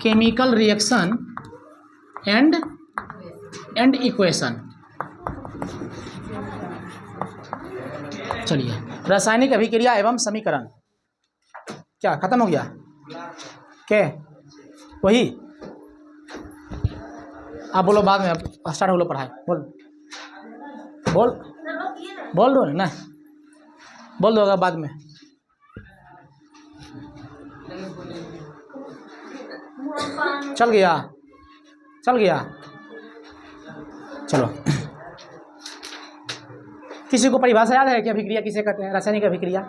Chemical reaction and equation. चलिए, रासायनिक अभिक्रिया एवं समीकरण। क्या खत्म हो गया? क्या वही? आप बोलो बाद में, अब स्टार्ट हो लो पढ़ाई। बोल दो ना, बोल दो अगर बाद में। चल गया? चलो, किसी को परिभाषा याद है कि अभिक्रिया किसे कहते हैं? रासायनिक अभिक्रिया।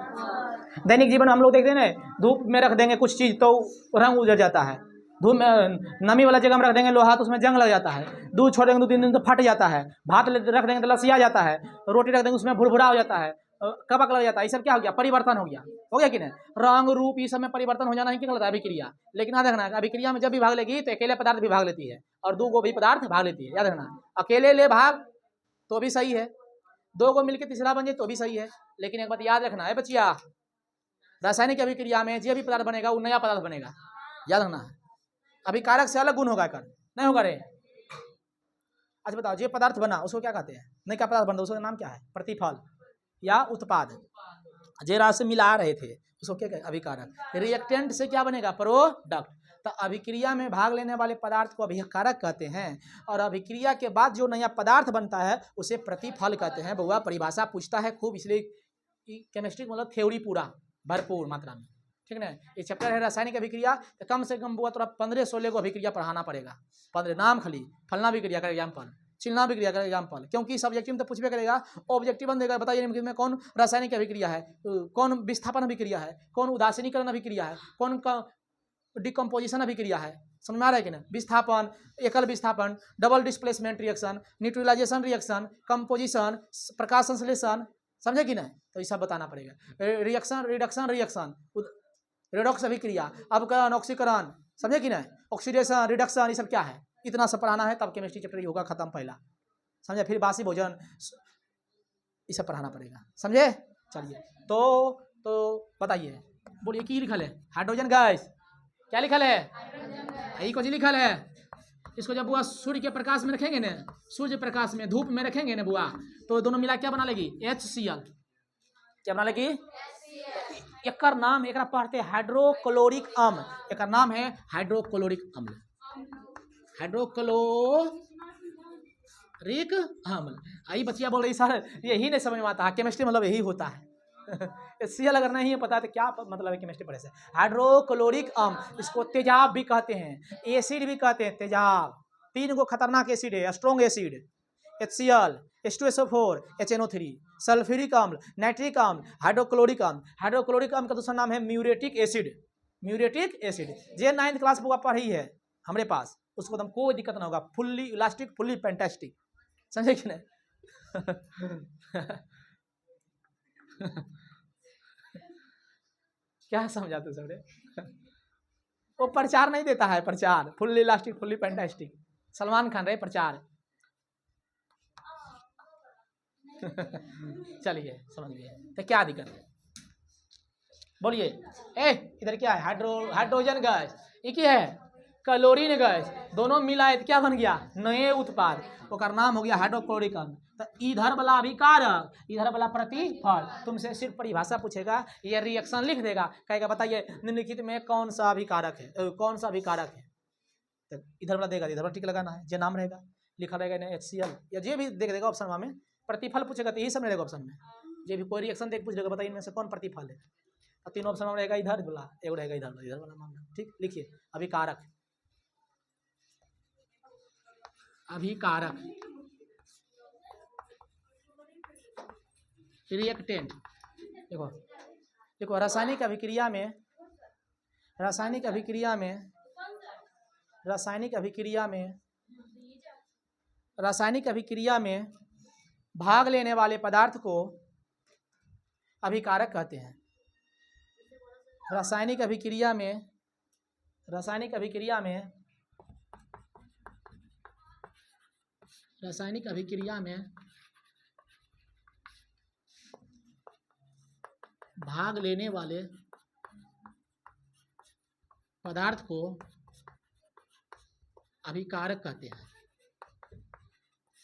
दैनिक जीवन में हम लोग देखते हैं ना, धूप में रख देंगे कुछ चीज़ तो रंग उजड़ जाता है। धूप में नमी वाला जगह में रख देंगे लोहा तो उसमें जंग लग जाता है। दूध छोड़ देंगे 2-3 दिन तो फट जाता है। भात रख देंगे तो लसिया जाता है। रोटी रख देंगे उसमें भुरभुरा हो जाता है, कबक लग जाता है। ये सब क्या हो गया? परिवर्तन हो गया कि नहीं? रंग रूप ये सब में परिवर्तन हो जाना ही क्या कहलाता है? अभिक्रिया। लेकिन याद रखना, अभिक्रिया में जब भी भाग लेगी तो अकेले पदार्थ भी भाग लेती है और 2 को भी पदार्थ भाग लेती है। याद रखना, अकेले ले भाग तो भी सही है, 2 को मिलकर तीसरा बन जाए तो भी सही है। लेकिन एक बात याद रखना है बच्चिया, रासायनिक अभिक्रिया में जो भी पदार्थ बनेगा वो नया पदार्थ बनेगा। याद रखना है, अभिकारक से अलग गुण होगा, कर नहीं होगा रे। अच्छा बताओ, जो पदार्थ बना उसको क्या कहते हैं? नहीं, क्या पदार्थ बना उसका नाम क्या है? प्रतिफल या उत्पाद। जे राशि मिला रहे थे उसको क्या कहते? अभिकारक। रिएक्टेंट से क्या बनेगा? प्रोडक्ट। तो अभिक्रिया में भाग लेने वाले पदार्थ को अभिकारक कहते हैं और अभिक्रिया के बाद जो नया पदार्थ बनता है उसे प्रतिफल कहते हैं। बउआ परिभाषा पूछता है खूब, इसलिए केमिस्ट्री मतलब थ्योरी पूरा भरपूर मात्रा में, ठीक ना। ये चैप्टर है रासायनिक अभिक्रिया, तो कम से कम बुआ थोड़ा 15-16 को अभिक्रिया पढ़ाना पड़ेगा। 15 नाम खाली, फलना अभिक्रिया का एग्जाम्पल, चिलना अभिक्रिया का एग्जाम्पल, क्योंकि सब्जेक्टिव में तो पूछबे करेगा। ऑब्जेक्टिव देगा, बताइए में कौन रासायनिक अभिक्रिया है, कौन विस्थापन अभिक्रिया है, कौन उदासीनीकरण अभिक्रिया है, कौन डिकम्पोजिशन अभिक्रिया है। समझ में आ रहा है कि ना? विस्थापन, एकल विस्थापन, double displacement reaction, neutralisation reaction, composition, प्रकाश संश्लेषण, समझे कि नहीं? तो ये सब बताना पड़ेगा। रिडक्शन रिएक्शन, रेडॉक्स अभिक्रिया, अपकरण, ऑक्सीकरण, समझे कि नहीं? ऑक्सीडेशन, रिडक्शन, ये सब क्या है? इतना सब पढ़ाना है, तब केमिस्ट्री चैप्टर होगा खत्म पहला, समझे? फिर बासी भोजन ये सब पढ़ाना पड़ेगा, समझे? चलिए, तो बताइए, बोलिए की लिखल है? Hydrogen gas. क्या लिखल है? यही कुछ लिखल है। इसको जब बुआ सूर्य के प्रकाश में रखेंगे ना, सूर्य प्रकाश में, धूप में रखेंगे ना बुआ, तो दोनों मिला क्या बना लेगी? HCl। क्या बना लेगी? एक नाम, एक पढ़ते हाइड्रोक्लोरिक अम्ल। एक नाम है हाइड्रोक्लोरिक अम्ल, हाइड्रोक्लोरिक अम्ल। आई बच्चिया बोल रही सर यही नहीं समझ में आता है, केमिस्ट्री मतलब यही होता है। HCl अगर नहीं है पता तो क्या मतलब है केमिस्ट्री पढ़े से? हाइड्रोक्लोरिक अम्ल, इसको तेजाब भी कहते हैं, एसिड भी कहते हैं। तेजाब 3 गो खतरनाक एसिड है, strong acid, HCl, H2SO4, HNO3, sulphuric अम्ल, नाइट्रिक अम्ल, हाइड्रोक्लोरिक अम्ल। हाइड्रोक्लोरिक अम्ल का दूसरा नाम है म्यूरेटिक एसिड। म्यूरेटिक एसिड जे 9th क्लास में पढ़ी है हमारे पास, उसको तो कोई दिक्कत ना होगा। फुल्ली इलास्टिक, फुल्ली फैंटास्टिक, समझे कि नहीं? क्या समझाते सर? वो प्रचार नहीं देता है, प्रचार fully elastic, fully fantastic, Salman Khan रहे प्रचार। चलिए समझ गए, तो क्या दिक्कत है? बोलिए। इधर क्या है? हाइड्रोजन गैस, ये क्या है? Chlorine gas. दोनों मिलाए तो क्या बन गया? नए उत्पाद, ओकर नाम हो गया हाइड्रोक्लोरिक अम्ल। तो इधर वाला अभिकारक, इधर वाला प्रतिफल। तुमसे सिर्फ परिभाषा पूछेगा, ये रिएक्शन लिख देगा, कहेगा बताइए निम्नलिखित में कौन सा अभिकारक है, कौन सा अभिकारक है। तो इधर वाला देगा, इधर वाला टिक लगाना है, जो नाम रहेगा लिखा रहेगा HCl या जो भी देख देगा ऑप्शन में। प्रतिफल पूछेगा तो यही सब रहेगा ऑप्शन में। जो भी कोई रिएक्शन देख पूछ लेगा बताइए इनमें से कौन प्रतिफल है, और 3 ऑप्शन में रहेगा, इधर वाला एगो रहेगा, इधर वाला मामला। ठीक, लिखिए अभिकारक। अभिकारक, रिएक्टेंट। देखो रासायनिक अभिक्रिया में भाग लेने वाले पदार्थ को अभिकारक कहते हैं। रासायनिक अभिक्रिया में भाग लेने वाले पदार्थ को अभिकारक कहते हैं।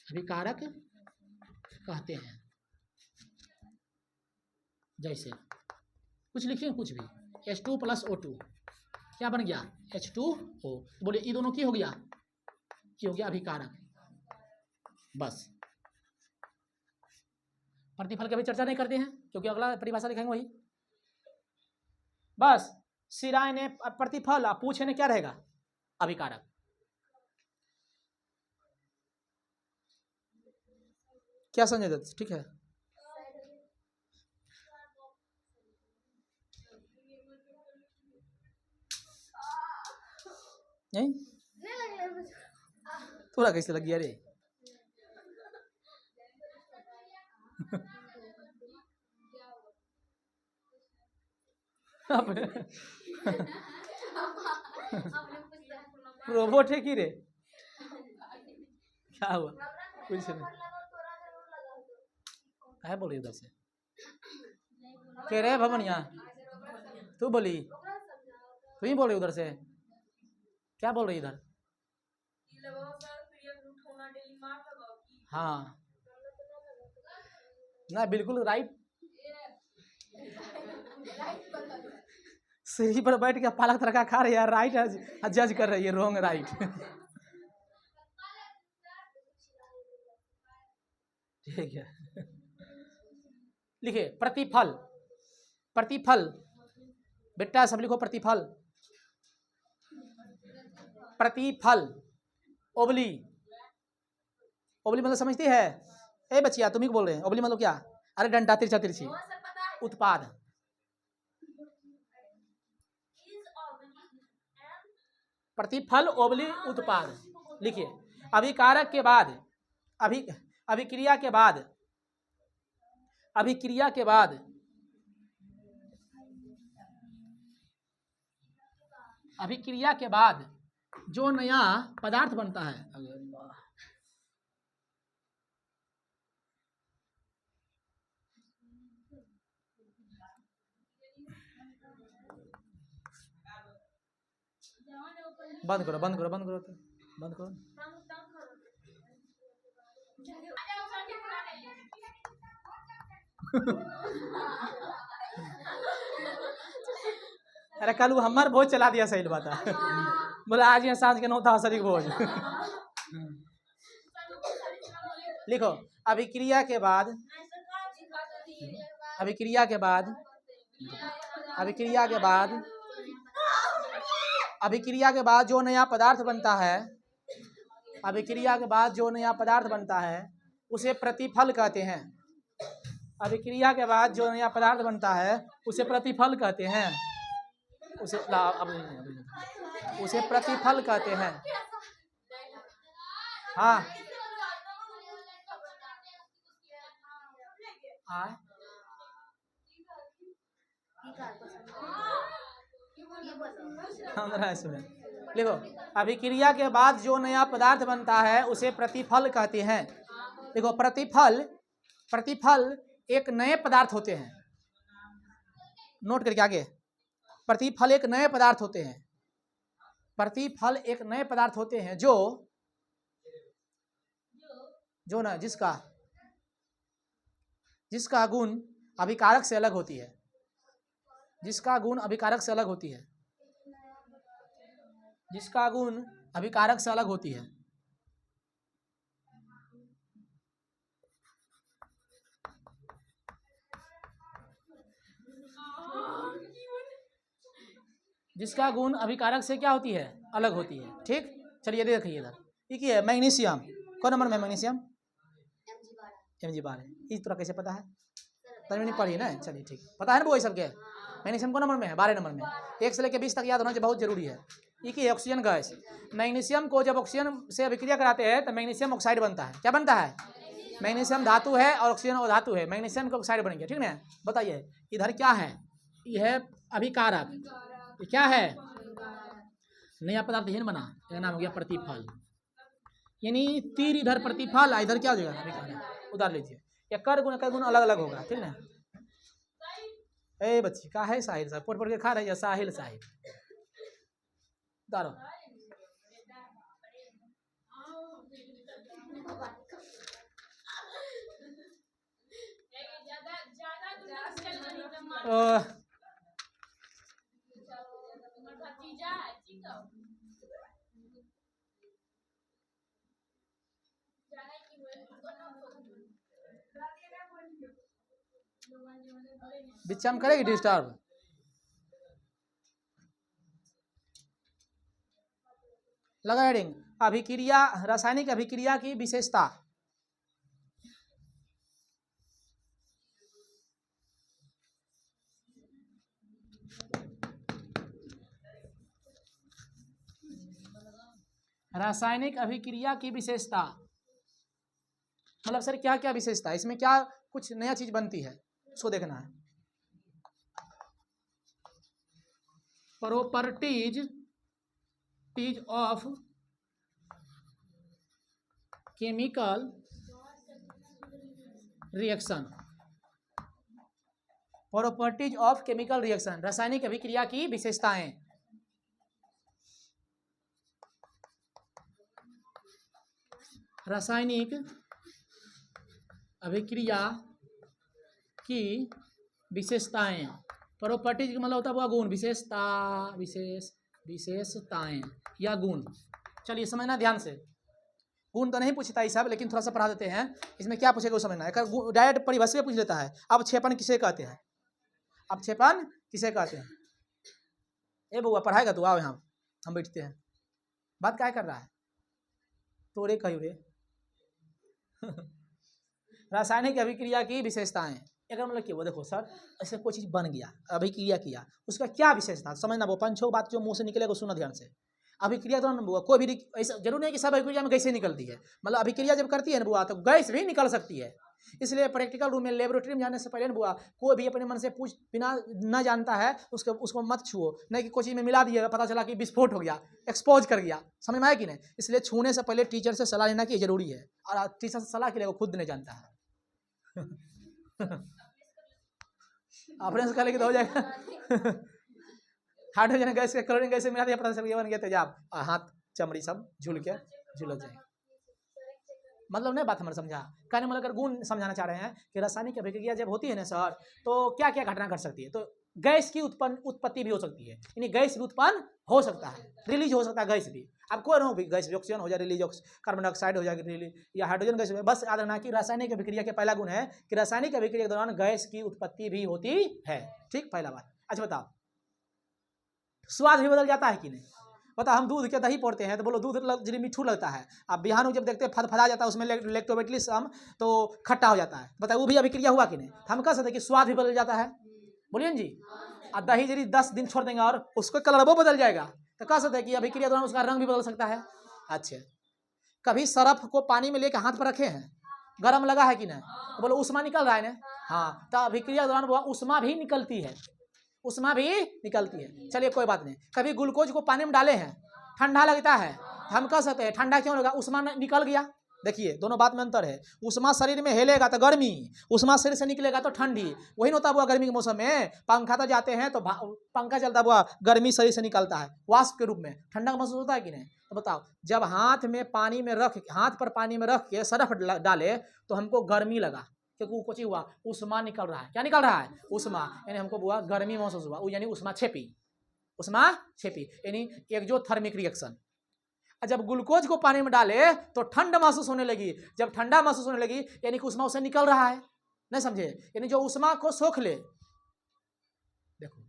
अभिकारक कहते हैं। जैसे कुछ लिखिए, कुछ भी, H2 + O2 क्या बन गया? H2O। बोलिए ये दोनों की हो गया? ये हो गया अभिकारक। बस प्रतिफल की अभी चर्चा नहीं करते हैं क्योंकि अगला परिभाषा लिखेंगे वही। बस सिराय ने प्रतिफल, पूछे ने क्या रहेगा? अभिकारक। क्या समझे दत्त? ठीक है। नहीं थोड़ा कैसे लग गया रे? रोबोट है कि रे? क्या हुआ? कुछ नहीं है। बोली उधर से कह रहे भवनिया, तू बोली, तू ही बोली उधर से। क्या बोल रही इधर? हाँ ना, बिल्कुल राइट। सीढ़ी पर बैठ के पालक तड़का खा रही है, राइट जज कर रही है, रॉन्ग राइट। ठीक है, लिखिए प्रतिफल। प्रतिफल बेटा सब लिखो, प्रतिफल। प्रतिफल ओबली, ओबली मतलब समझती है? ए बच्चिया तुम ही बोल रहे हैं। ओबली मतलब क्या? अरे डंडा तिरछा तिरछी। उत्पाद, प्रतिफल ओबली उत्पाद। लिखिए अभिकारक के बाद, अभिक्रिया के बाद, अभिक्रिया के बाद, अभिक्रिया के बाद जो नया पदार्थ बनता है, बंद करो बंद करो बंद करो, तो बंद करो। अरे कल हमार भोज चला दिया, सही बात है। बोला आज यहाँ सांझ के 9 था सरी भोज। लिखो अभिक्रिया के बाद, अभिक्रिया के बाद, अभिक्रिया के बाद, अभिक्रिया के बाद जो नया पदार्थ बनता है, अभिक्रिया के बाद जो नया पदार्थ बनता है उसे प्रतिफल कहते हैं। अभिक्रिया के बाद जो नया पदार्थ बनता है उसे प्रतिफल कहते हैं। उसे प्रतिफल कहते हैं। हाँ लिखो अभिक्रिया के बाद जो नया पदार्थ बनता है उसे प्रतिफल कहते हैं। देखो प्रतिफल, प्रतिफल एक नए पदार्थ होते हैं। नोट करके आगे, प्रतिफल एक नए पदार्थ होते हैं। प्रतिफल एक नए पदार्थ होते हैं जो ना जिसका गुण अभिकारक से अलग होती है। जिसका गुण अभिकारक से अलग होती है। जिसका गुण अभिकारक से अलग होती है। जिसका गुण अभिकारक से क्या होती है? अलग होती है। ठीक, चलिए देखिए इधर, ठीक है मैग्नीशियम। कौन नंबर में मैग्नीशियम? Mg12। इस तरह कैसे पता है? तभी नहीं पढ़ी ना, चलिए ठीक, पता है ना वो सबके। मैग्नीशियम कौन नंबर में है? 12 नंबर में। 1 से लेकर 20 तक याद होना बहुत जरूरी है। एक ही ऑक्सीजन गैस। मैग्नीशियम को जब ऑक्सीजन से अभिक्रिया कराते हैं तो मैग्नीशियम ऑक्साइड बनता है। क्या बनता है? मैग्नीशियम धातु है और ऑक्सीजन और धातु है, मैग्नीशियम का ऑक्साइड बन गया। ठीक ना? बताइए इधर क्या है? यह है अभिकारक। ये क्या है? नया पदार्थ ही बना, इसका नाम हो गया प्रतिफल। यानी तीर इधर प्रतिफल, इधर क्या हो जाएगा? अभिकारक। उतार लीजिए, या कर गुण अलग अलग होगा। ठीक ना? ए बच्ची का है साहिल साहब, पढ़ पढ़ के खा रही है साहिल साहिल। उतारो। बिच्चा में करेगी डिस्टर्ब। लगा हेडिंग, अभिक्रिया, रासायनिक अभिक्रिया की विशेषता। रासायनिक अभिक्रिया की विशेषता मतलब सर क्या क्या विशेषता है इसमें, क्या कुछ नया चीज बनती है उसको देखना है। Properties of chemical reaction, properties of chemical reaction, रासायनिक अभिक्रिया की विशेषताएं। रासायनिक अभिक्रिया की विशेषताएं, प्रॉपर्टीज का मतलब होता है वो गुण, विशेषता, विशेषताएं या गुण। चलिए समझना ध्यान से, गुण तो नहीं पूछता ये सब, लेकिन थोड़ा सा पढ़ा देते हैं। इसमें क्या पूछेगा वो समझना है, डायरेक्ट परिभाषा पूछ लेता है। अवक्षेपण किसे कहते हैं, अवक्षेपण किसे कहते हैं। ए बउआ पढ़ाएगा तू, आओ यहाँ हम बैठते हैं। बात क्या कर रहा है तोरे कही रे। रासायनिक अभिक्रिया की विशेषताएं, एक मतलब क्या, वो देखो सर ऐसे कोई चीज बन गया, अभिक्रिया किया, उसका क्या विशेषता समझना। वो 5-6 बात जो मुंह से निकलेगा सुनना ध्यान से। अभिक्रिया तो बुआ कोई भी ऐसा जरूर नहीं कि सब अभिक्रिया में गैसें निकलती है, मतलब अभिक्रिया जब करती है ना बुआ तो गैस भी निकल सकती है। इसलिए प्रैक्टिकल रूम में लेबोरेटरी में जाने से पहले ना बुआ कोई भी अपने मन से पूछ बिना न जानता है उसको मत छुओ, नहीं कि कोई चीज में मिला दिए पता चला कि विस्फोट हो गया, एक्सपोज कर गया, समझ में आया कि नहीं। इसलिए छूने से पहले टीचर से सलाह लेना कि जरूरी है, और टीचर से सलाह के लिए वो खुद नहीं जानता है। अपने से करेंगे तो हो जाएगा। हाइड्रोजन गैस के क्लोरीन गैस मिला दिया, पता चल गया बन गया तेजाब, हाथ चमड़ी सब झुल जाए। मतलब नहीं बात हमारे समझा, कहने मतलब अगर गुण समझाना चाह रहे हैं कि रासायनिक अभिक्रिया जब होती है ना सर, तो क्या क्या घटना घट सकती है। तो गैस की उत्पत्ति भी हो सकती है, यानी गैस भी उत्पन्न हो सकता है, रिलीज हो सकता है गैस भी। अब कोई ना भी गैस ऑक्सीजन हो जाए रिलीज, कार्बन डाइऑक्साइड हो जाएगी रिलीज, या हाइड्रोजन गैस। बस याद रखना कि रासायनिक अभिक्रिया के पहला गुण है कि रासायनिक अभिक्रिया के दौरान गैस की उत्पत्ति भी होती है। ठीक, पहला बात। अच्छा बताओ, स्वाद भी बदल जाता है कि नहीं। पता हम दूध के दही पौड़ते हैं तो बोलो दूध जरी मीठू लगता है, अब बिहान जब देखते हैं फदफदा जाता है उसमें लैक्टोबैसिलस तो खट्टा हो जाता है, बताओ वो भी अभिक्रिया हुआ कि नहीं। हम कह सकते हैं कि स्वाद भी बदल जाता है, बोलिए जी। और दही जरी 10 दिन छोड़ देंगे और उसका कलर वो बदल जाएगा, तो कह सकते हैं कि अभिक्रिया दौरान उसका रंग भी बदल सकता है। अच्छा, कभी सरफ को पानी में लेकर हाथ पर रखे हैं, गर्म लगा है कि नहीं, तो बोलो उष्मा निकल रहा है ना। हाँ, तो अभिक्रिया दौरान वो उष्मा भी निकलती है, उष्मा भी निकलती है। चलिए कोई बात नहीं। कभी ग्लूकोज को पानी में डाले हैं, ठंडा लगता है, हम कह सकते हैं ठंडा क्यों लगा, उष्मा निकल गया। देखिए दोनों बात में अंतर है, उष्मा शरीर में हेलेगा तो गर्मी, उष्मा शरीर से निकलेगा तो ठंडी। वही नहीं होता हुआ गर्मी के मौसम में पंखा तो जाते हैं तो पंखा चलता हुआ गर्मी शरीर से निकलता है वाष्प के रूप में, ठंडा महसूस होता है कि नहीं। तो बताओ, जब हाथ में पानी में रख, हाथ पर पानी में रख के सरफ डाले तो हमको गर्मी लगा, क्योंकि कुछ हुआ उष्मा निकल रहा है। क्या निकल रहा है, उष्मा, यानी हमको हुआ गर्मी महसूस हुआ, यानी उष्मा छेपी, उष्मा छेपी, यानी एक्सोथर्मिक रिएक्शन। जब ग्लूकोज को पानी में डाले तो ठंड महसूस होने लगी, जब ठंडा महसूस होने लगी यानी कि उष्मा उसे निकल रहा है। नहीं समझे, यानी जो उष्मा को सोख ले, देखो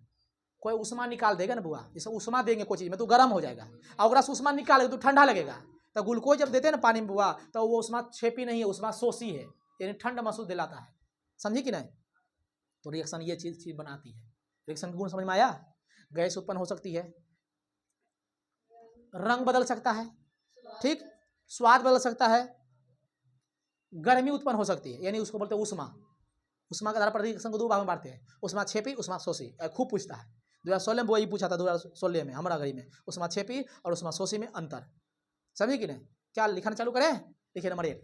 कोई उष्मा निकाल देगा ना बुआ, जैसे उष्मा देंगे कोई चीज में तो गर्म हो जाएगा, और उष्मा निकालेगा तो ठंडा लगेगा। तो ग्लूकोज जब देते हैं ना पानी में बुआ, तो वो उष्मा छेपी नहीं है, उष्मा शोषी है, यानी ठंड महसूस दिलाता है। समझी कि नहीं। तो रिएक्शन ये चीज बनाती है। रिएक्शन का गुण समझ में आया। गैस उत्पन्न हो सकती है, रंग बदल सकता है, ठीक, स्वाद बदल सकता है, गर्मी उत्पन्न हो सकती है, यानी उसको बोलते हैं उष्मा। उष्मा के आधार पर रिएक्शन को 2 भाग में बांटते हैं, उष्मा छेपी, उष्मा शोषी। खूब पूछता है, 2016 में वही पूछा था, 2016 में हमारा घड़ी में उष्मा छेपी और उष्मा शोषी में अंतर। समझे कि नहीं। क्या लिखना चालू करें, लिखिए नंबर 1,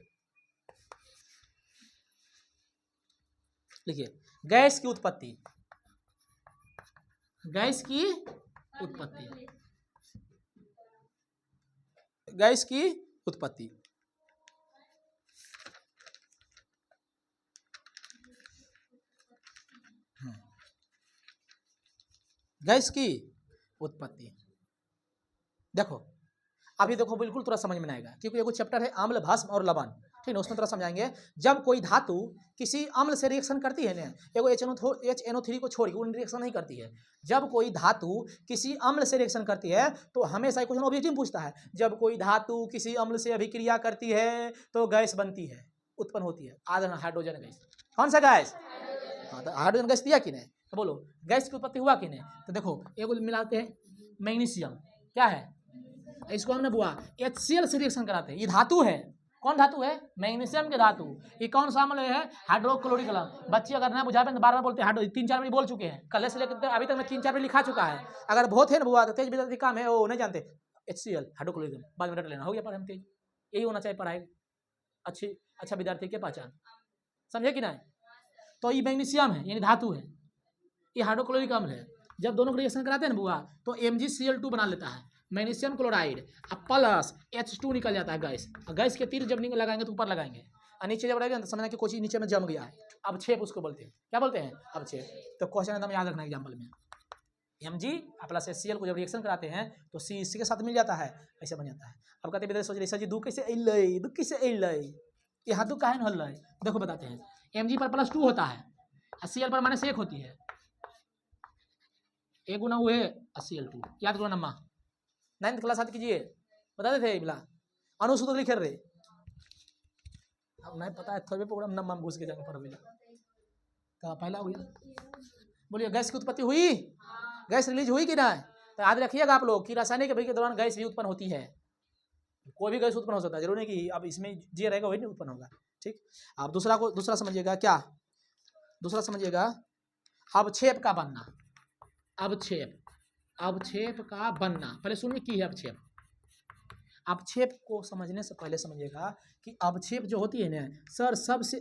लिखिए गैस की उत्पत्ति। गैस की उत्पत्ति, गैस की उत्पत्ति। गैस की उत्पत्ति। देखो अभी देखो बिल्कुल थोड़ा समझ में आएगा, क्योंकि एगो चैप्टर है अम्ल, भस्म और लवण, ठीक है, उसमें थोड़ा समझाएंगे। जब कोई धातु किसी अम्ल से रिएक्शन करती है ना, एगो HNO3 को छोड़ के रिएक्शन नहीं करती है। जब कोई धातु किसी अम्ल से रिएक्शन करती है तो हमेशा क्वेश्चन ऑब्जेक्टिव पूछता है, जब कोई धातु किसी अम्ल से अभिक्रिया करती है तो गैस बनती है, उत्पन्न होती है। Hydrogen gas. कौन सा गैस? हाँ, तो हाइड्रोजन गैस दिया कि नहीं? तो बोलो गैस की उत्पत्ति हुआ कि नहीं? तो देखो एगो मिलाते हैं मैग्नीशियम, क्या है इसको हमने बुआ HCl से रिएक्शन कराते हैं। ये धातु है, कौन धातु है? मैग्नीशियम के धातु। ये कौन सा अम्ल है? हाइड्रोक्लोरिक अम्ल। बच्चे अगर ना बुझा पाए तो बार बार बोलते हैं, 3-4 बार बोल चुके हैं, कल से लेकर अभी तक मैं 3-4 बार लिखा चुका है। अगर बहुत है ना बुआ तो तेज विद्यार्थी काम है वो नहीं जानते, HCl हाइड्रोक्लोरिक अम्ल बाद में रट लेना, हो गया पर हम तेज। यही होना चाहिए पढ़ाई, अच्छा विद्यार्थी की पहचान, समझे कि नहीं? तो ये मैग्नीशियम है यानी धातु है, ये हाइड्रोक्लोरिक अम्ल है। जब दोनों को रिएक्शन कराते हैं ना बुआ तो MgCl2 बना लेता है, मैग्नीशियम क्लोराइड प्लस H2 निकल जाता है गैस। गैस के तीर जब लगाएंगे तो ऊपर लगाएंगे और नीचे जब रहेगा तो समझना कि कोई चीज नीचे में जम गया है, अवक्षेप उसको बोलते हैं। क्या बोलते हैं? अवक्षेप। तो क्वेश्चन एकदम याद रखना एग्जाम्पल में, Mg प्लस HCl को जब रिएक्शन कराते हैं तो C इसी के साथ मिल जाता है, ऐसे बन जाता है। अब कहते हैं सोच रहे सर जी दू कैसे अइलै, दू कैसे अइलै, यहाँ दू काहे न हल्लै? देखो बताते हैं, Mg पर +2 होता है, Cl पर -1 होती है, एक गुना हुए Cl2, याद करो नम्मा 9th क्लास याद कीजिए, बता देते बिला अनुसूत्र लिखे रहे। अब नहीं पता है थोड़े प्रोग्राम नम्मा घुस के जाके पढ़ बिला तो पहला हो गया। बोलिए गैस की उत्पत्ति हुई? गैस रिलीज हुई कि नहीं? तो याद रखिएगा आप लोग कि रासायनिक अभिक्रिया के दौरान गैस भी उत्पन्न होती है, कोई भी गैस उत्पन्न हो सकता है, जरूरी नहीं कि अब इसमें जे रहेगा वही नहीं उत्पन्न होगा। ठीक, अब दूसरा समझिएगा, क्या दूसरा समझिएगा, अवक्षेप का बनना। अवक्षेप का बनना, पहले सुनिए की है अवक्षेप। अवक्षेप को समझने से पहले समझिएगा कि अवक्षेप जो होती है ना सर, सबसे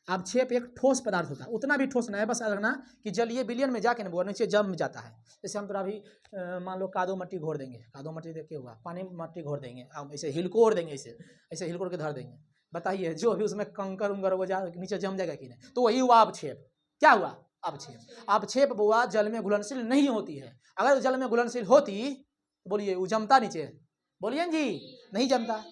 अवक्षेप एक ठोस पदार्थ होता है, उतना भी ठोस नहीं है, बस रखना कि जलीय विलयन में जाके ना नीचे जम जाता है। जैसे हम तो अभी मान लो कादो मट्टी घोर देंगे, कादो मट्टी देख के हुआ पानी मट्टी घोर देंगे, हम ऐसे हिलकोर देंगे, ऐसे हिलकोर के धर देंगे, बताइए जो भी उसमें कंकर उंगर वो जा नीचे जम जाएगा कि नहीं? तो वही हुआ अवक्षेप। क्या हुआ? अवक्षेप बुआ जल में घुलनशील नहीं होती है। अगर जल में घुलनशील होती तो बोलिए वो जमता नीचे? बोलिए जी, नहीं जमता।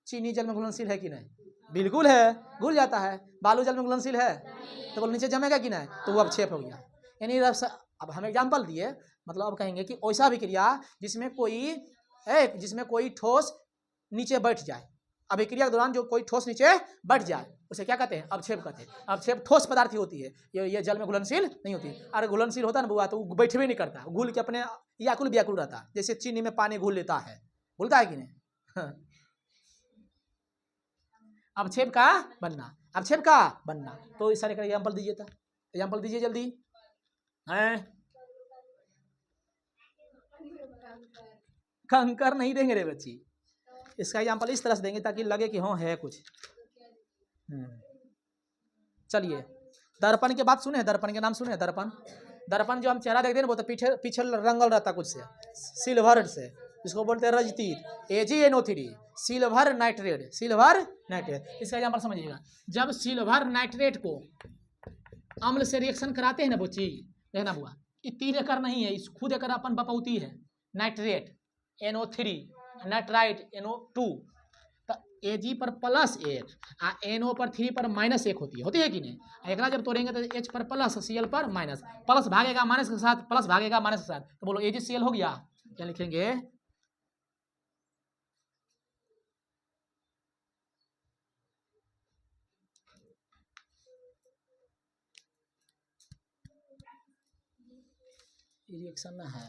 चीनी जल में घुलनशील है कि नहीं? बिल्कुल है, घुल जाता है। बालू जल में घुलनशील है तो बोल नीचे जमेगा कि नहीं? तो वो अवक्षेप हो गया। यानी अब हम एग्जाम्पल दिए, मतलब अब कहेंगे कि ऐसा अभिक्रिया जिसमें कोई ठोस नीचे बैठ जाए, अभिक्रिया के दौरान जो कोई ठोस नीचे बैठ जाए उसे क्या कहते हैं? अवक्षेप कहते हैं। अवक्षेप ठोस पदार्थ ही होती है, ये जल में घुलनशील नहीं होती। अरे घुलनशील होता ना बुआ तो बैठे भी नहीं करता, घुल के अपने याकुल व्याकुल रहता, जैसे चीनी में पानी घुल लेता है, घुलता है कि नहीं? अवक्षेप का बनना, अवक्षेप का बनना। तो इस सारे का एग्जाम्पल दीजिए, था एग्जाम्पल दीजिए जल्दी हैं। कंकर नहीं देंगे रे बच्ची, इसका एग्जाम्पल इस तरह से देंगे ताकि लगे कि हाँ है कुछ। चलिए दर्पण के बात सुने, दर्पण के नाम सुने? दर्पण जो हम चेहरा देखते हैं ना वो तो पीछे रंगल रहता कुछ से, सिल्वर से, इसको बोलते हैं रजतीत, AgNO3 सिल्वर नाइट्रेट। इसका एग्जाम्पल समझिएगा, जब सिल्वर नाइट्रेट को अम्ल से रिएक्शन कराते हैं ना बच्ची, देखना बुआ ये 3 एकड़ नहीं है, इस खुद एकड़ अपन बपौती है। नाइट्रेट NO3, नाइट्राइट NO2, तो Ag पर +1 आ NO पर 3 पर -1 होती है कि नहीं? एक जब तोड़ेंगे तो H पर प्लस, Cl पर माइनस, प्लस भागेगा माइनस के साथ, प्लस भागेगा माइनस के साथ, तो बोलो AgCl हो गया। क्या लिखेंगे? रिएक्शन ना है,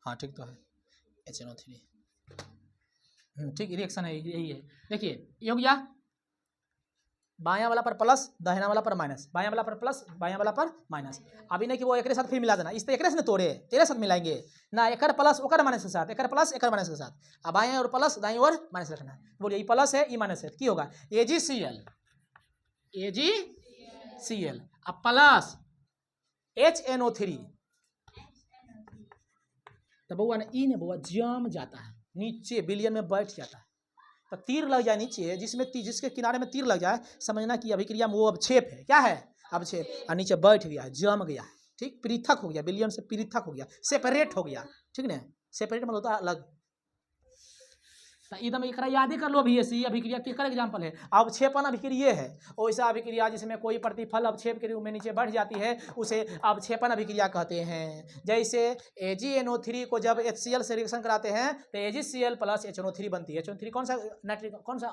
हाँ ठीक तो है, HNO3 ठीक रिएक्शन है, यही है। देखिए ये हो गया बायां वाला पर प्लस, दाहिना वाला पर माइनस, बायां वाला पर प्लस, बायां वाला पर माइनस। अभी नहीं कि वो एक साथ फिर मिला देना, इस तो एक से तोड़े तेरे साथ मिलाएंगे ना, एक प्लस ओकर माइनस के साथ, एक प्लस एक माइनस के साथ। अब बायां और प्लस, दाईं और माइनस रखना है। बोलिए ये प्लस है, ये माइनस है, की होगा AgCl, AgCl। अब प्लस HNO3, तो बउआ ने ई ने बउआ जम जाता है नीचे, विलयन में बैठ जाता है। तो तीर लग जाए नीचे, जिसके किनारे में तीर लग जाए, समझना कि अभिक्रिया में वो अवक्षेप है। क्या है? अवक्षेप। और नीचे बैठ गया, जम गया, ठीक, पृथक हो गया, विलयन से पृथक हो गया, सेपरेट हो गया, ठीक ना। सेपरेट मतलब होता है अलग। तो एकदम एक याद ही कर लो भी, ऐसी अभिक्रिया केकर एग्जाम्पल है, अवक्षेपण अभिक्रिया है। वैसा अभिक्रिया जिसमें कोई प्रतिफल अवक्षेप के रूप में नीचे बढ़ जाती है, उसे अवक्षेपण अभिक्रिया कहते हैं। जैसे AgNO3 को जब HCl से रिएक्शन कराते हैं तो AgCl प्लस HNO3 बनती है। HNO3 कौन सा नाइट्रिक, कौन सा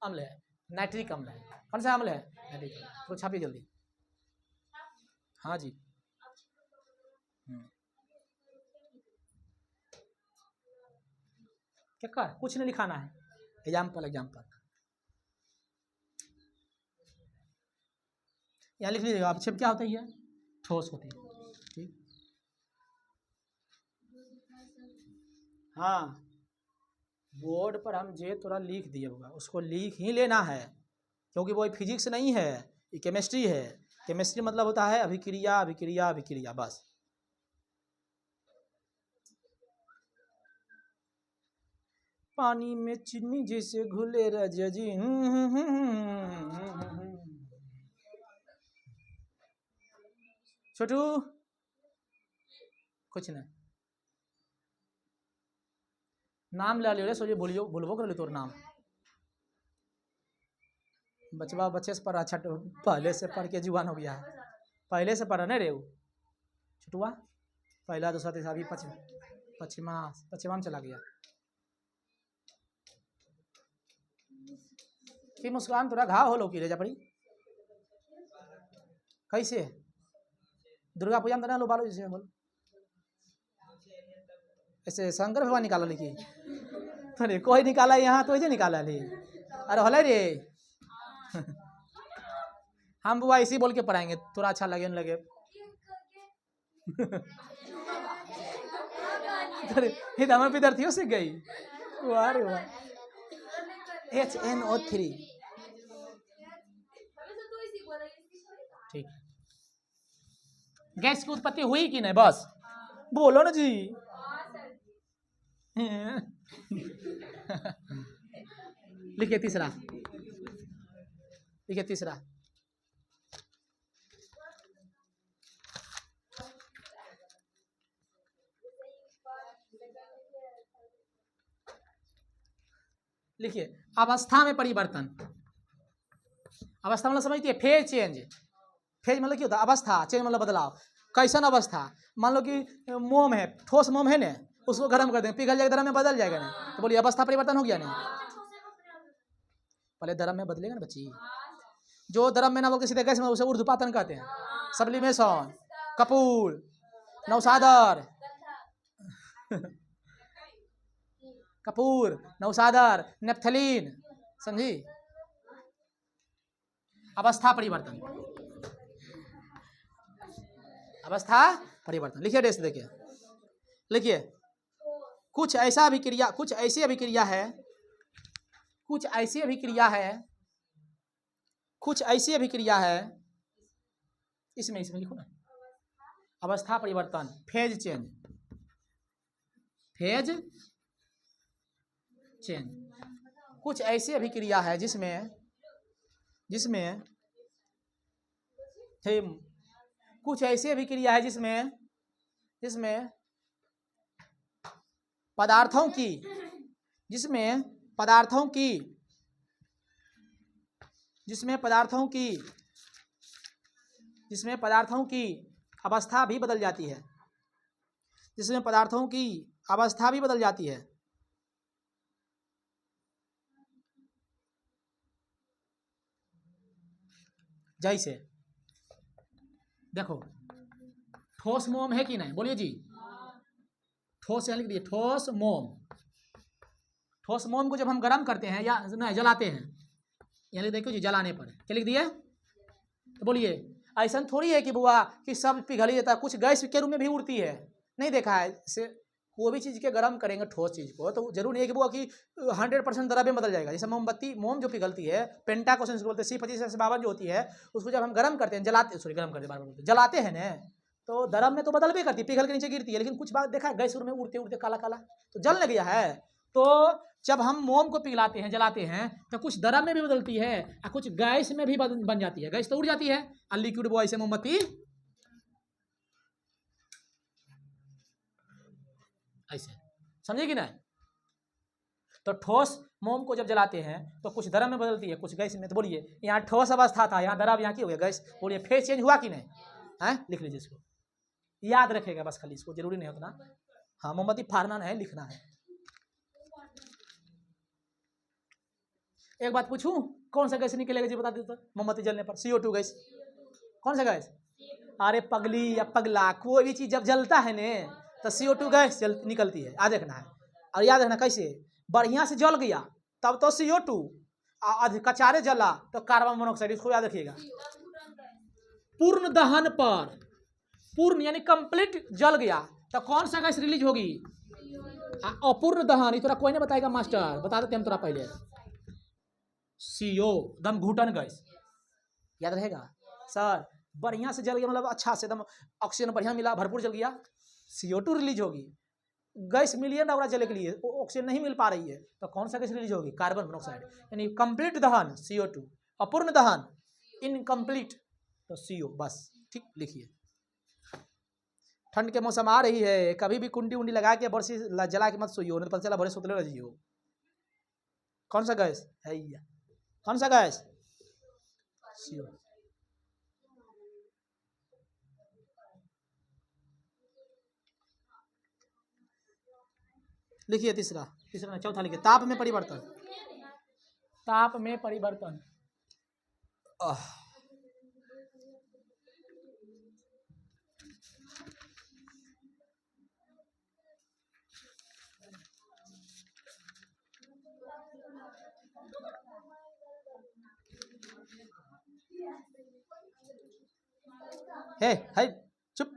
अम्ल है? नाइट्रिक अम्ल है। कौन सा अम्ल है? नाइट्रिक अम्ल। तो छापिए जल्दी। हाँ जी, क्या कर, कुछ नहीं लिखाना है, एग्जाम्पल यहाँ लिख लीजिएगा। अवक्षेप क्या होता है? ये ठोस होती है, ठीक। हाँ, बोर्ड पर हम जे थोड़ा लिख दिए होगा, उसको लिख ही लेना है, क्योंकि वो फिजिक्स नहीं है, ये केमिस्ट्री है। केमिस्ट्री मतलब होता है अभिक्रिया अभिक्रिया अभिक्रिया, बस। पानी में चीनी जैसे घुले राजा जी। छोटू कुछ नहीं, नाम ले लियो रे, सोचिए बोलियो, बोलबो कर ले तोर नाम। बचवा बच्चे से पढ़ा, छठ पहले से पढ़ के जुआन हो गया है, पहले से पढ़ा नहीं रे वो छोटुआ, पहला दूसरा तीसरा, अभी पश्चिमा में चला गया। कि मुस्कान थोड़ा घाव हो लो की रे जा पड़ी, कैसे दुर्गा पूजा में तो ना लो बालो जैसे बोल, ऐसे शंकर भगवान निकाला लिखी, अरे कोई निकाला यहाँ तो ऐसे निकाला ली, अरे हल रे। हम बुआ इसी बोल के पढ़ाएंगे, थोड़ा अच्छा लगे न लगे। ये हमारे विद्यार्थियों से गई, वाह रे वाह। HNO3, ठीक। गैस की उत्पत्ति हुई कि नहीं, बस बोलो ना जी। लिखिए तीसरा, लिखिए तीसरा। लिखिए अवस्था में परिवर्तन। अवस्था मतलब समझती है फेज चेंज। फेज मतलब क्या होता है? अवस्था, चेंज मतलब बदलाव। कैसन अवस्था? मान लो कि मोम है, ठोस मोम है ना, उसको गर्म कर देंगे, पिघल जाएगा, द्रव में बदल जाएगा ना, तो बोलिए अवस्था परिवर्तन हो गया ना। पहले द्रव में बदलेगा ना बच्ची, जो द्रव में ना बोल के सीधे गैस में, उसे ऊर्ध्वपातन कहते हैं, सब्लिमेशन, कपूर, नौसादर, कपूर, नौसादर, नेफ्थलीन, समझी। अवस्था परिवर्तन, अवस्था परिवर्तन। लिखिए डेस्क देखिए, लिखिए कुछ ऐसी अभिक्रिया है, कुछ ऐसी अभिक्रिया है, इसमें लिखो ना, अवस्था परिवर्तन, फेज चेंज, फेज चेंज। कुछ ऐसी अभिक्रिया है जिसमें कुछ ऐसी अभिक्रिया है जिसमें पदार्थों की अवस्था भी बदल जाती है, जिसमें पदार्थों की अवस्था भी बदल जाती है। जैसे देखो, ठोस मोम है कि नहीं, बोलिए जी। ठोस लिख दिए, ठोस मोम। ठोस मोम को जब हम गर्म करते हैं या नहीं जलाते हैं, यहाँ लिख देखो जी, जलाने पर। क्या लिख दिया? तो बोलिए, ऐसा थोड़ी है कि बुआ कि सब पिघल ही जाता है, कुछ गैस के रूप में भी उड़ती है। नहीं देखा है इसे? कोई भी चीज़ के गर्म करेंगे ठोस चीज़ को तो जरूर नहीं है कि बुआ कि 100% द्रव्य बदल जाएगा। जैसे मोमबत्ती, मोम जो पिघलती है, पेंटाकोशन बोलते हैं, C25 जो होती है, उसको जब हम गर्म करते हैं, जलाते, सॉरी गर्म करते, बार बार बोलते हैं, जलाते हैं ना, तो द्रव्य में तो बदल भी करती है, पिघल के नीचे गिरती है। लेकिन कुछ बात देखा है गैस में उड़ते उड़ते काला काला तो जल लग गया है। तो जब हम मोम को पिघलाते हैं, जलाते हैं, तो कुछ द्रव्य में भी बदलती है और कुछ गैस में भी बन जाती है। गैस तो उड़ जाती है और लिक्विड बॉय से मोमबत्ती ऐसे, समझे कि ना? तो ठोस मोम को जब जलाते हैं तो कुछ द्रव्य में बदलती है, कुछ गैस में। तो बोलिए, यहाँ ठोस अवस्था था, यहाँ द्रव्य, यहाँ की हो गया गैस। बोलिए, फेज चेंज हुआ कि नहीं? है? लिख लीजिए इसको, याद रखेगा बस, खाली इसको, जरूरी नहीं उतना। हाँ, मोमबत्ती फाड़ना है, लिखना है। एक बात पूछूं, कौन सा गैस निकलेगा जी, बता दो तो। मोमबत्ती जलने पर CO2 गैस। कौन सा गैस? अरे पगली या पगला, कोई भी चीज जब जलता है ने तो CO2 गैस निकलती है, याद रखना है। और याद रखना कैसे, बढ़िया से जल गया तब तो CO2, कचारे जला तो कार्बन मोनोऑक्साइड, इसको याद रखिएगा। पूर्ण दहन पर, पूर्ण यानी कंप्लीट जल गया तो कौन सा गैस रिलीज होगी? अपूर्ण दहन, ये तोरा कोई नहीं बताएगा मास्टर, बता देते हम तोरा पहले। CO, दम घुटन गैस, याद रहेगा सर। बढ़िया से जल गया मतलब अच्छा से एकदम ऑक्सीजन बढ़िया मिला, भरपूर जल गया, CO2 रिलीज होगी। गैस मिली है ना और जलने के लिए, ऑक्सीजन नहीं मिल पा रही है तो कौन सा गैस रिलीज होगी? Carbon monoxide. यानी कंप्लीट दहन CO2, अपूर्ण दहन इनकम्प्लीट तो CO। बस ठीक लिखिए। ठंड के मौसम आ रही है, कभी भी कुंडी उंडी लगा के बरसी जला के मत सोइयो, नहीं तो पता चला बड़े सुतले रह जियो। कौन सा गैस है? कौन सा गैस? CO। लिखिए तीसरा, चौथा लिखिए, ताप में परिवर्तन। ताप में परिवर्तन, है चुप।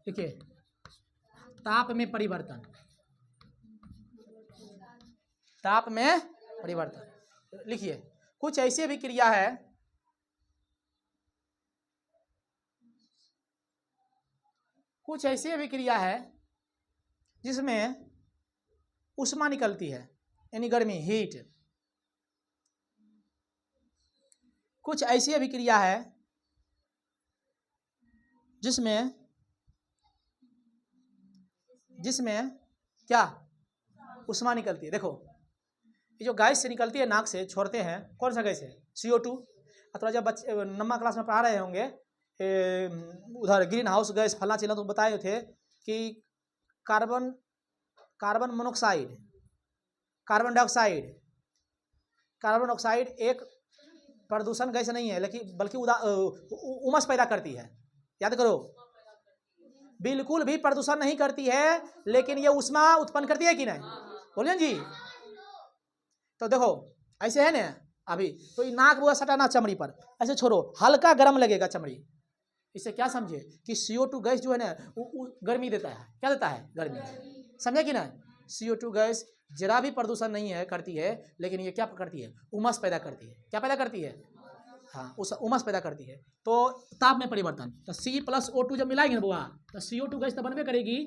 देखिए, ताप में परिवर्तन, ताप में परिवर्तन लिखिए। कुछ ऐसी भी क्रिया है, कुछ ऐसी अभिक्रिया है जिसमें ऊष्मा निकलती है, यानी गर्मी, हीट। कुछ ऐसी अभिक्रिया है जिसमें क्या ऊष्मा निकलती है। देखो, ये जो गैस से निकलती है, नाक से छोड़ते हैं, कौन सा गैस है? CO2। अथवा जब बच्चे नम्मा क्लास में पढ़ा रहे होंगे उधर ग्रीन हाउस गैस फला चिला, तो बताए थे कि carbon monoxide, carbon dioxide, carbon oxide एक प्रदूषण गैस नहीं है, लेकिन बल्कि उमस पैदा करती है। याद करो, बिल्कुल भी प्रदूषण नहीं करती है, लेकिन ये ऊष्मा उत्पन्न करती है कि नहीं? बोलिए जी। तो देखो ऐसे है ना, अभी तो नाक बुआ सटाना चमड़ी पर, ऐसे छोड़ो, हल्का गर्म लगेगा चमड़ी। इससे क्या समझे कि CO2 गैस जो है ना वो गर्मी देता है। क्या देता है? गर्मी। समझे कि ना? CO2 गैस जरा भी प्रदूषण नहीं है करती है, लेकिन ये क्या करती है? उमस पैदा करती है। क्या पैदा करती है? हाँ, उस उमस पैदा करती है। तो ताप में परिवर्तन, तो C+O2 जब मिलाएंगे ना बुआ, तो CO2 गैस तो बनबे करेगी,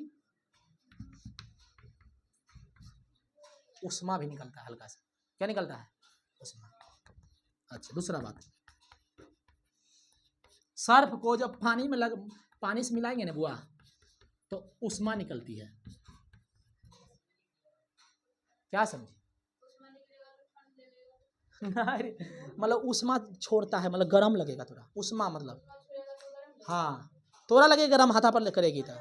उष्मा भी निकलता है हल्का सा। क्या निकलता है? उष्मा। अच्छा, दूसरा बात, सर्फ को जब पानी से मिलाएंगे ना बुआ तो उष्मा निकलती है। क्या समझे? मतलब उष्मा छोड़ता है, मतलब गरम लगेगा थोड़ा, उष्मा मतलब हाँ, थोड़ा लगेगा गरम, हाथा पर करेगी तो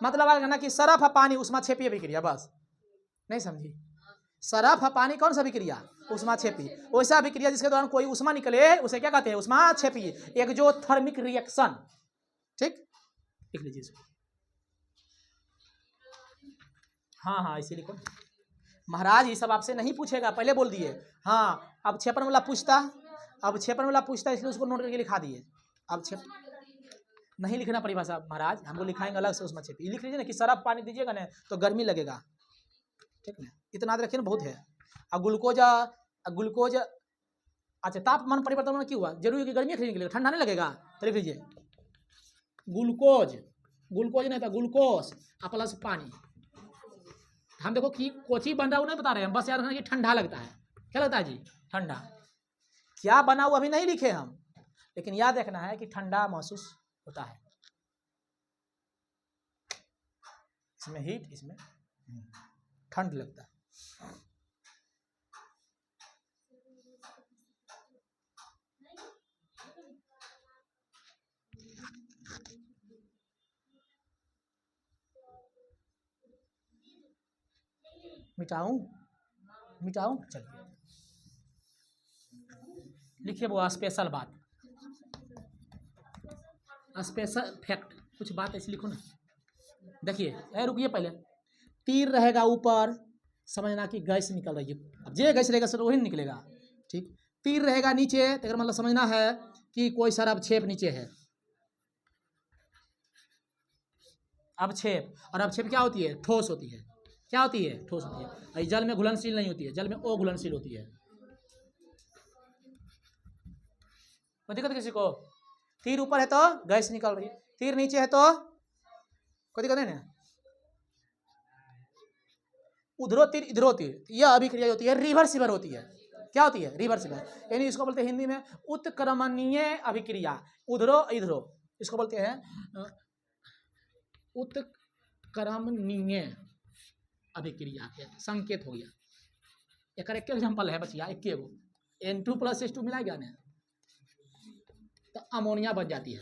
मतलब आएगा ना कि सरफ है पानी, उष्मा छेपिए भी क्रिया, बस नहीं समझी? सरफ पानी कौन सा अभिक्रिया? उष्माक्षेपी। वैसा अभिक्रिया जिसके दौरान कोई उष्मा निकले उसे क्या कहते हैं? उष्माक्षेपी। Exothermic reaction. ठीक, लिख लीजिए इसको। हाँ हाँ ऐसे लिखो। महाराज ये सब आपसे नहीं पूछेगा, पहले बोल दिए। हाँ अब क्षेपण वाला पूछता, अब क्षेपण वाला पूछता इसलिए उसको नोट करके लिखा दिए। अब नहीं लिखना परिभाषा महाराज, हमको लिखाएंगे अलग से उष्माक्षेपी। लिख लीजिए ना कि सरफ पानी दीजिएगा ना तो गर्मी लगेगा, ठीक ना, इतना रखिए ना, बहुत है। अब ग्लूकोज अच्छा तापमान परिवर्तन में क्यों हुआ? जरूरी कि गर्मी खरीदने के लिए, ठंडा नहीं लगेगा, तो लिख लीजिए ग्लूकोज नहीं था, ग्लूकोज प्लस पानी। हम देखो कि कोची बन रहा है वो नहीं बता रहे हैं, बस याद रखना कि ठंडा लगता है। क्या लगता है जी? ठंडा। क्या बना वो अभी नहीं लिखे हम, लेकिन याद रखना है कि ठंडा महसूस होता है। इसमें हीट, इसमें ठंड लगता है। मिटाऊं चलिए लिखिए वो स्पेशल बात, स्पेशल फैक्ट, कुछ बात ऐसी लिखो ना। देखिए रुकिए, पहले तीर रहेगा ऊपर, समझना कि गैस निकल रही है। अब जे गैस रहेगा सर वही निकलेगा, ठीक। तीर रहेगा नीचे तो अगर मतलब समझना है कि कोई सर अवक्षेप नीचे है। अवक्षेप, और अवक्षेप क्या होती है? ठोस होती है। क्या होती है? ठोस होती है। जल में घुलनशील नहीं होती है, जल में अघुलनशील होती है। कोई दिक्कत किसी को? तीर ऊपर है तो गैस निकल रही है, तीर नीचे है तो कोई दिक्कत नहीं ना। उधरो तीर इधरो तीर, यह अभिक्रिया होती है रिवर्सिबल होती है। क्या होती है? रिवर्सिबल, यानी इसको बोलते हैं हिंदी में उत्क्रमणीय अभिक्रिया। उधरो इधरो, इसको बोलते हैं उत्क्रमणीय अभिक्रिया के संकेत हो गया। एक एग्जाम्पल है बचिया, एक N2+H2 मिला गया ना तो अमोनिया बन जाती है।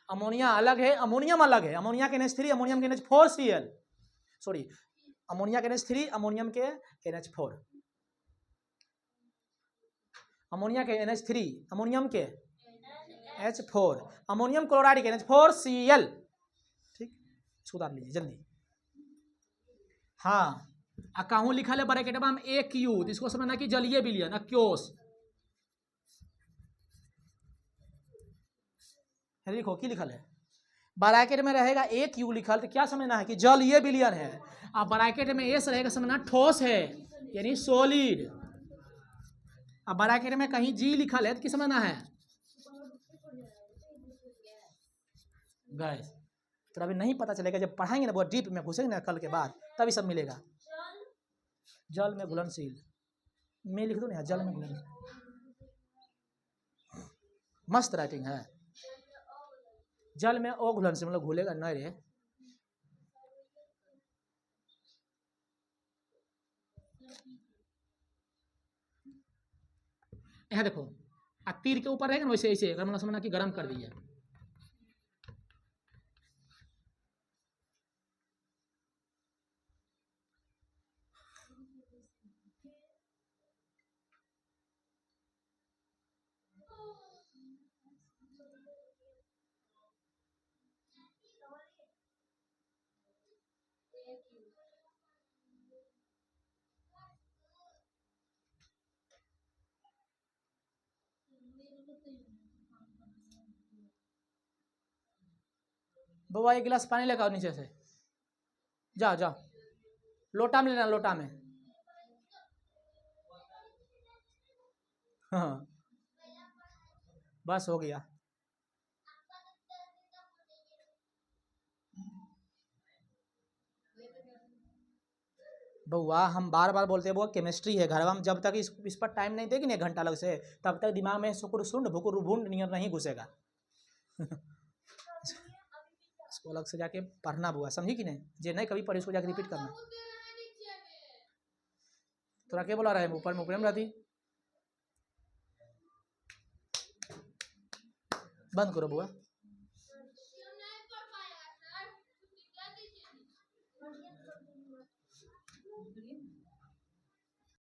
अमोनिया अलग है, अमोनियम अलग है। अमोनिया के NH3, अमोनियम के NH4Cl, सॉरी अमोनिया के NH3, अमोनियम के NH4, अमोनिया के NH3, अमोनियम के H4, अमोनियम क्लोराइड के NH4Cl, ठीक। इसको उतार लीजिए जल्दी। हाँ कहूँ लिखा है ब्रैकेट में AQ, इसको समझना कि जलीय विलयन अक्योस। लिखो की लिखल है, ब्रैकेट में रहेगा AQ लिखल तो क्या समझना है कि जलीय विलयन है। अब ब्रैकेट में S रहेगा समझना ठोस है यानी सॉलिड। अब ब्रैकेट में कहीं G लिखल है तो क्या समझना है? गैस। तो अभी नहीं पता चलेगा, जब पढ़ाएंगे ना बहुत डीप में घुसेंगे ना कल के बाद तभी सब मिलेगा। जल में घुलनशील, मैं लिख दूं ना जल में घुलनशील, मस्त राइटिंग है। जल में अघुलनशील मतलब घुलेगा नहीं रे। यहाँ देखो तीर के ऊपर रहेगा ना वैसे ऐसे मतलब समझना कि गर्म कर दिया। बउआ एक गिलास पानी लेकर आओ नीचे से, जाओ जाओ, लोटा में लेना, लोटा में। हाँ बस हो गया। बउआ हम बार बार बोलते हैं वो केमिस्ट्री है, घरवा में जब तक इस पर टाइम नहीं देगी ना 1 घंटा लग से, तब तक दिमाग में सुकुर सुंड भुकुर भुंड नियर नहीं घुसेगा। इसको अलग से जाके पढ़ना बुआ, समझी कि नहीं? जे नहीं कभी पढ़ी इसको जाके रिपीट करना। तोरा क्या बोला रहा है ऊपर में ऊपर में रहती, बंद करो बुआ।